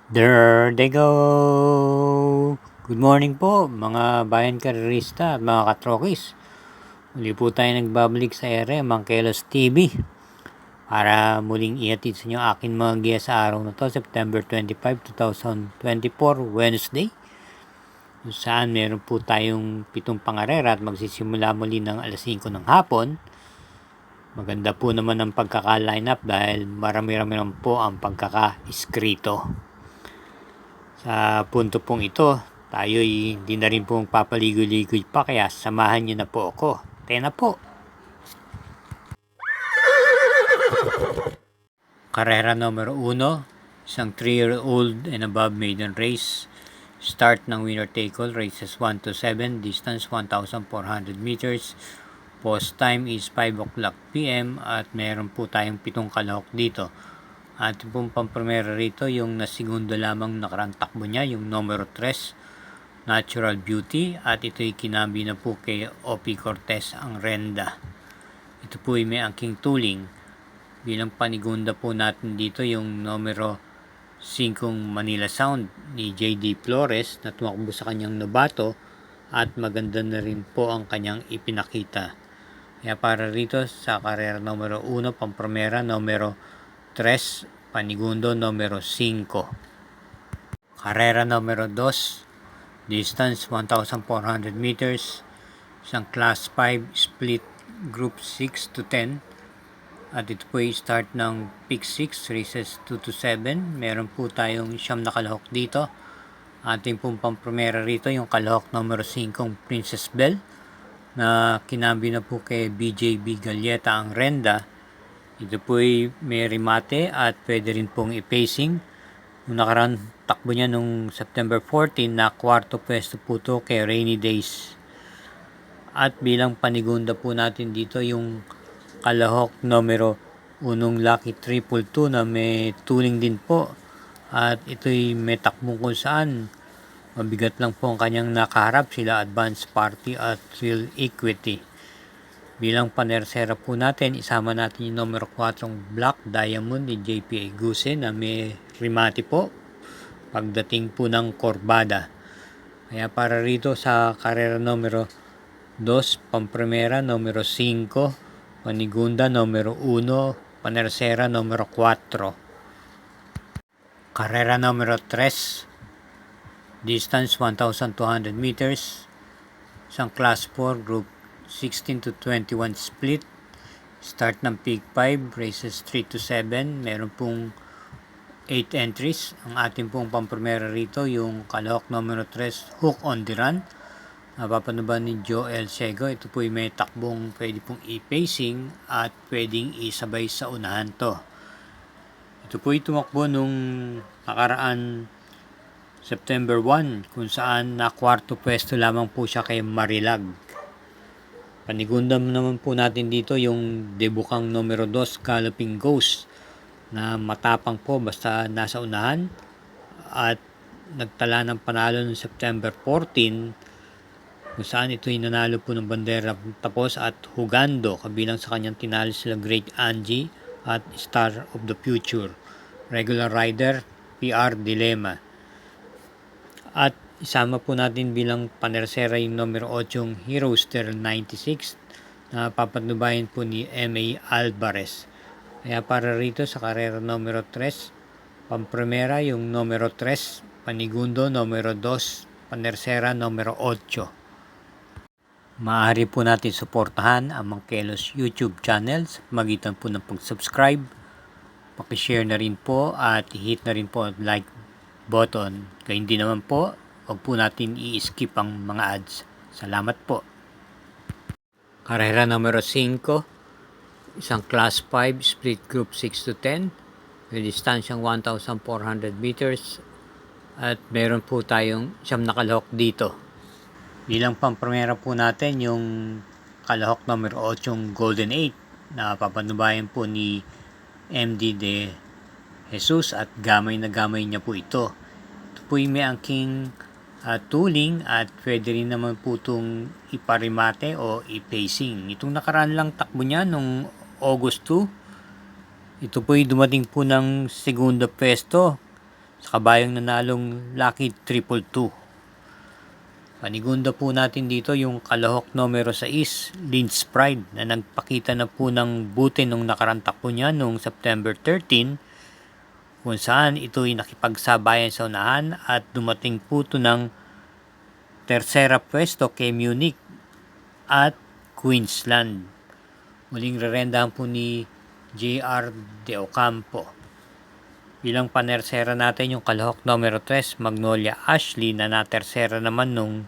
There they go! Good morning po mga bayan karerista at mga katrokis. Muli po tayo nagbabalik sa ere, Mangkelos TV para muling ihatid sa inyo akin mga giya sa araw na to, September 25, 2024, Wednesday. Saan meron po tayong 7 pangarera at magsisimula muli ng alas 5 ng hapon. Maganda po naman ang pagkaka-line up dahil marami-rami naman po ang pagkaka-iskrito. Sa punto pong ito, tayo'y hindi na rin pong papaligoy-ligoy pa kaya samahan niyo na po ako. Tena po! Karera numero 1, isang 3-year-old and above maiden race. Start ng winner take all, races 1 to 7, distance 1,400 meters. Post time is 5 o'clock PM at meron po tayong 7 kalahok dito. At pong pampremera rito, yung nasigundo lamang nakarang takbo niya, yung numero 3, Natural Beauty. At ito'y kinabi na po kay Opi Cortez ang Renda. Ito po ay may angking tuling. Bilang panigunda po natin dito, yung numero 5 Manila Sound ni J.D. Flores na tumakbo sa kanyang Novato. At maganda na rin po ang kanyang ipinakita. Kaya para rito sa karera numero 1, pampremera numero 3, panigundo numero 5. Karera numero 2, distance 1,400 meters, isang class 5 split group 6 to 10. At ito po ay start ng pick 6, races 2 to 7. Meron po tayong siyam na kalahok dito. Ating pong pampremera rito yung kalahok numero 5, Princess Belle, na kinabi na po kay BJB Galleta ang Renda. Ito po ay may remate at pwede rin pong i-pacing. Nung nakaraan takbo niya nung September 14 na kwarto pwesto po to kay Rainy Days. At bilang panigunda po natin dito yung kalahok numero 1 Lucky 222 na may tuling din po. At ito'y may takbong kung saan mabigat lang po ang kanyang nakaharap, sila Advance Party at Real Equity. Bilang panersera po natin, isama natin yung numero 4 Black Diamond ni JPA Guse na may remate po pagdating po ng Corbada. Kaya para rito sa karera numero 2, pampremera numero 5, panigunda numero 1, panersera numero 4. Karera numero 3, distance 1,200 meters, isang class 4 group 16 to 21 split. Start ng peak 5, races 3 to 7. Meron pong 8 entries. Ang ating pong pampremera rito, yung kalahok numero 3, Hook on the Run. Napapanuban ni Joel Sego. Ito po ay may takbong pwede pong i-pacing at pwedeng isabay sa unahan to. Ito po ay tumakbo nung nakaraan September 1 kung saan na kwarto pwesto lamang po siya kay Marilag. Panigundam naman po natin dito yung debukang numero 2, Galloping Ghost, na matapang po basta nasa unahan at nagtala ng panalo noong September 14 kung saan ito'y nanalo po ng bandera tapos at Hugando, kabilang sa kanyang tinalo sila Great Angie at Star of the Future. Regular rider, PR Dilemma. At isama po natin bilang panersera yung numero 8 Heroester 96 na papatnubayan po ni M.A. Alvarez. Kaya para rito sa karera numero 3, pampremera yung numero 3, panigundo numero 2, panersera numero 8. Maaari po natin suportahan ang Mangkelos YouTube channel sa magitan po ng pag-subscribe, pakishare na rin po at hit na rin po ang like button. Kaya hindi naman po, huwag po natin i-skip ang mga ads. Salamat po. Karera numero 5, isang class 5 split group 6 to 10. May distansyang 1,400 meters at meron po tayong siyam na kalahok dito. Bilang pampremera po natin yung kalahok numero 8 Golden 8 na papanubayan po ni MD De Jesus at gamay na gamay niya po ito. Ito po may angking tuling at pwede rin naman po itong iparimate o i-pacing. Itong nakaraan lang takbo niya nung August 2. Ito po ay dumating po ng segundo pwesto sa kabayang nanalong Lucky Triple 2. Panigunda po natin dito yung kalahok numero 6, Lynch Pride, na nagpakita na po ng buti nung nakarantak po niya noong September 13, kung saan ito'y nakipagsabayan sa unahan at dumating po ito ng tersera pwesto kay Munich at Queensland. Muling rerendahan po ni J.R. De Ocampo. Bilang panersera natin yung kalahok numero 3, Magnolia Ashley, na natersera naman nung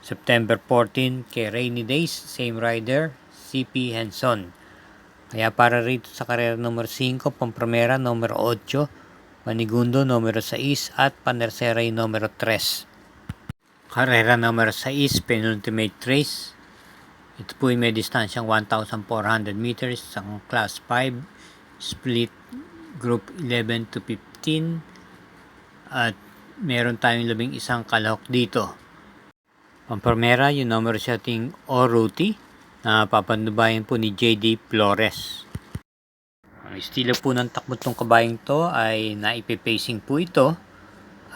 September 14 kay Rainy Days, same rider, CP Henson. Kaya para rito sa karera numero 5, pampremera numero 8, panigundo numero 6 at panersera yung numero 3. Karera numero 6, penultimate race. Ito po ay may distansyang 1,400 meters sa class 5, split group 11 to 15, at meron tayong 11 kalahok dito. Pampremera yung numero setting Oruti na papandubayan po ni JD Flores. Ang estilo po ng takbo tong kabayang to ay naipipacing po ito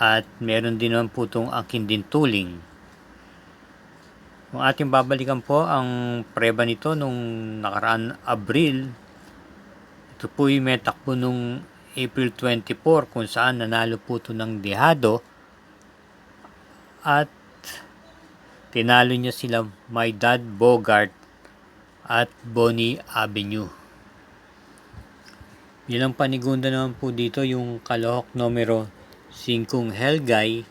at meron din naman po itong akin din tuling. Kung ating babalikan po ang preba nito nung nakaraan Abril, ito po yung may takbo nung April 24 kung saan nanalo po ito ng dehado at tinalo niya sila My Dad Bogart at Bonnie Avenue. Bilang panigunda naman po dito yung kalahok numero 5 Helgay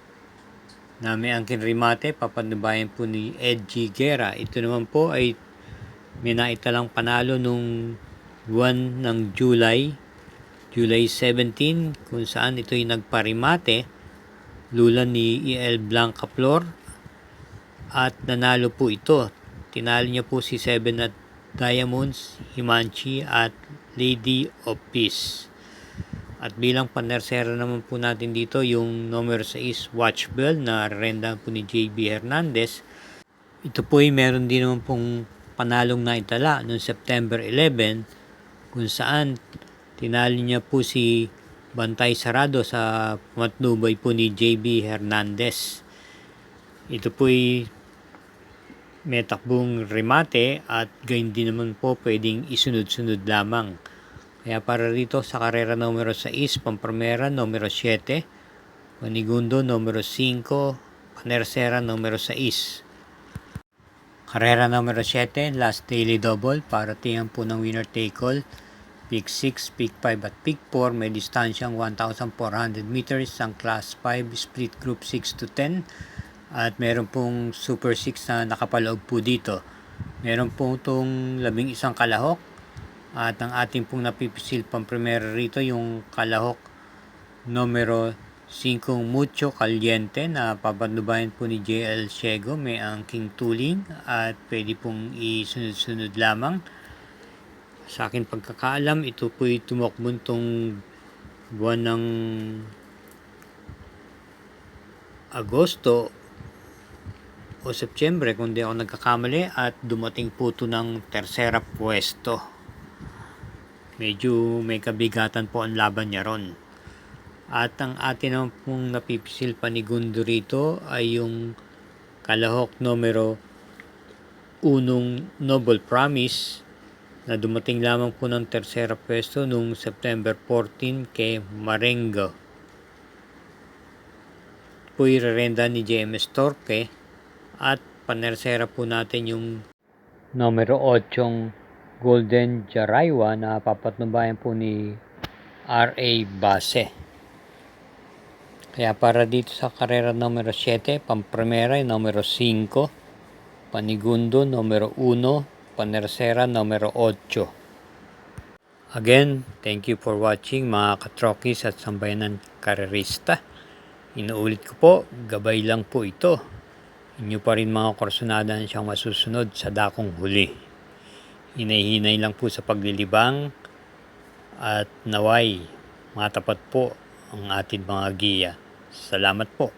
na may angkin rimate, papandubayan po ni Ed G. Guerra. Ito naman po ay may naitalang panalo nung buwan ng July 17, kung saan ito'y nagparimate, lula ni E.L. Blanca Flor, at nanalo po ito. Tinalo niya po si Seven at Diamonds, Himanchi at Lady of Peace. At bilang panersera naman po natin dito yung numero 6, Watch Bell, na renda po ni JB Hernandez. Ito po ay meron din naman pong panalong naitala noong September 11, kung saan tinalo niya po si Bantay Sarado sa matnubay po ni JB Hernandez. Ito po ay may takbong remate at gayon din naman po pwedeng isunod-sunod lamang. Kaya para rito sa karera numero 6, pampremera numero 7, panigundo numero 5, panersera numero 6. Karera numero 7, last daily double, para tingnan po ng winner take all. Peak 6, Peak 5 at Peak 4, may distansyang 1,400 meters ang class 5, split group 6 to 10. At meron pong Super 6 na nakapaloob po dito. Meron po itong 11 kalahok. At ang ating pong napipisil pampremera rito yung kalahok numero 5 Mucho Caliente na papandubayan po ni JL Ciego, may angking tuling at pwede pong isunod-sunod lamang. Sa akin pagkakaalam, ito po'y tumakbo itong buwan ng Agosto o Setyembre kung di ako nagkakamali, at dumating po ito ng tersera pwesto. Medyo may kabigatan po ang laban niya ron. At ang atin naman pong napipisil panigundo rito ay yung kalahok numero 1 Noble Promise na dumating lamang po ng tersera pwesto noong September 14 kay Marengo. Po irerenda ni JMS Torque, at panersera po natin yung numero 8 Golden Jaraywa na papatnubayan po ni R.A. Base. Kaya para dito sa karera numero 7, pampremera numero 5, panigundo numero 1, panersera numero 8. Again, thank you for watching mga katrokis at sambayanan karerista. Inuulit ko po, gabay lang po ito. Inyo pa rin mga korsonada na siyang masusunod sa dakong huli. Hinay-hinay lang po sa paglilibang at naway matapat po ang ating mga giya. Salamat po.